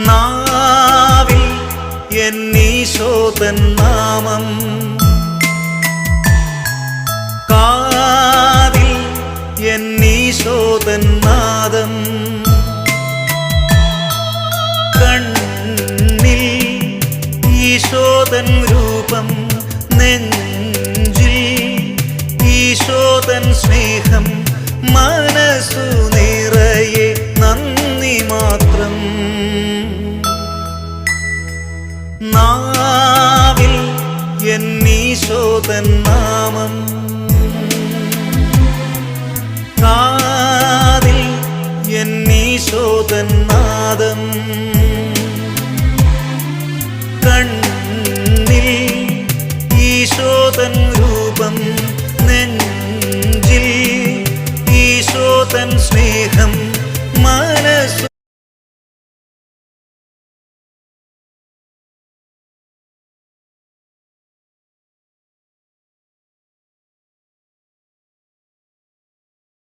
നാവിൽ എന്നീശോതൻ നാമം, കാതിൽ എന്നീശോതൻ നാദം, കണ്ണിൽ ഈശോതൻ രൂപം, നെഞ്ചിൽ ഈശോതൻ സ്നേഹം, മനസ്സു നിറയെ നന്ദി മാത്രം. നാവിൽ എന്നീശോതൻ നാമം, കാതിൽ എന്നീശോതൻ നാദം.